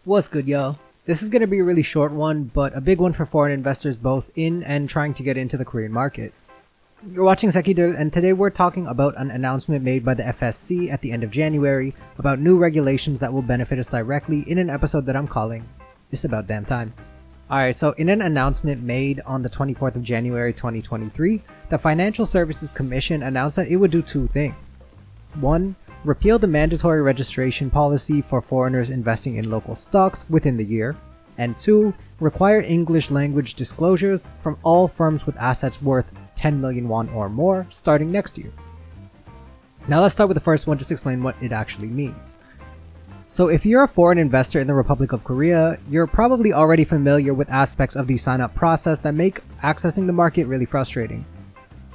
What's good, yo? This is going to be a really short one, but a big one for foreign investors both in and trying to get into the Korean market. You're watching Sekidul, and today we're talking about an announcement made by the FSC at the end of January about new regulations that will benefit us directly in an episode that I'm calling It's About Damn Time. Alright, so in an announcement made on the 24th of January 2023, the Financial Services Commission announced that it would do two things. 1. Repeal the mandatory registration policy for foreigners investing in local stocks within the year. And 2. Require English language disclosures from all firms with assets worth 10 million won or more starting next year. Now let's start with the first one, just to explain what it actually means. So if you're a foreign investor in the Republic of Korea, you're probably already familiar with aspects of the sign-up process that make accessing the market really frustrating.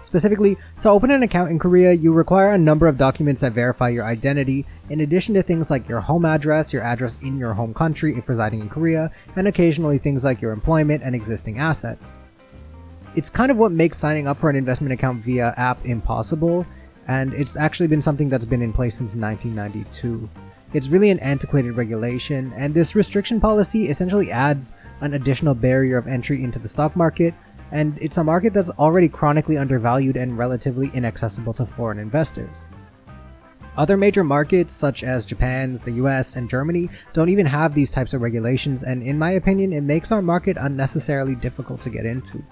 Specifically, to open an account in Korea, you require a number of documents that verify your identity, in addition to things like your home address, your address in your home country if residing in Korea, and occasionally things like your employment and existing assets. It's kind of what makes signing up for an investment account via app impossible, and it's actually been something that's been in place since 1992. It's really an antiquated regulation, and this restriction policy essentially adds an additional barrier of entry into the stock market, and it's a market that's already chronically undervalued and relatively inaccessible to foreign investors. Other major markets such as Japan's, the US, and Germany don't even have these types of regulations, and in my opinion, it makes our market unnecessarily difficult to get into.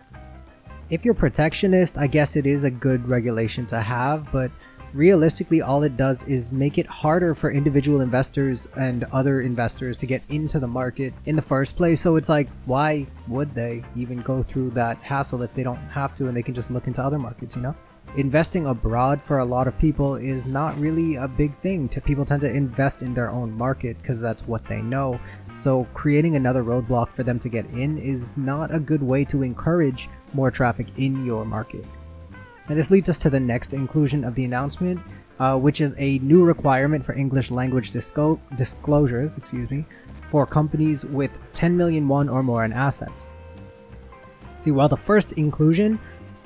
If you're protectionist, I guess it is a good regulation to have, but realistically all it does is make it harder for individual investors and other investors to get into the market in the first place. So it's like, why would they even go through that hassle if they don't have to and they can just look into other markets, you know? Investing abroad for a lot of people is not really a big thing. People tend to invest in their own market because that's what they know. So creating another roadblock for them to get in is not a good way to encourage more traffic in your market. And this leads us to the next inclusion of the announcement, which is a new requirement for English language disclosures, for companies with 10 million won or more in assets. See, while the first inclusion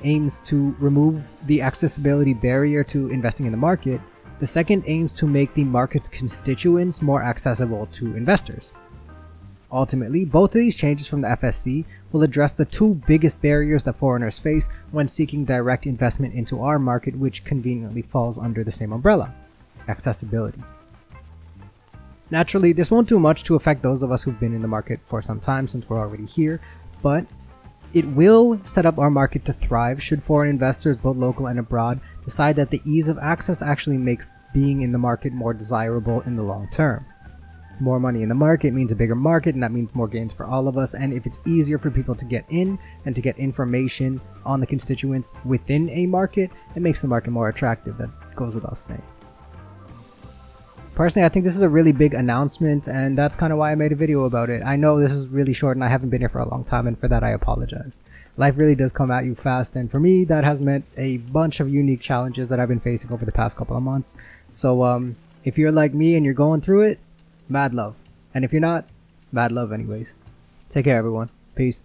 aims to remove the accessibility barrier to investing in the market, the second aims to make the market's constituents more accessible to investors. Ultimately, both of these changes from the FSC will address the two biggest barriers that foreigners face when seeking direct investment into our market, which conveniently falls under the same umbrella: accessibility. Naturally, this won't do much to affect those of us who've been in the market for some time since we're already here, but it will set up our market to thrive should foreign investors, both local and abroad, decide that the ease of access actually makes being in the market more desirable in the long term. More money in the market means a bigger market, and that means more gains for all of us. And if it's easier for people to get in and to get information on the constituents within a market, it makes the market more attractive. That goes without saying. Personally, I think this is a really big announcement, and that's kind of why I made a video about it. I know this is really short and I haven't been here for a long time, and for that I apologize. Life really does come at you fast, and for me that has meant a bunch of unique challenges that I've been facing over the past couple of months. So if you're like me and you're going through it, mad love. And if you're not, mad love anyways. Take care, everyone. Peace.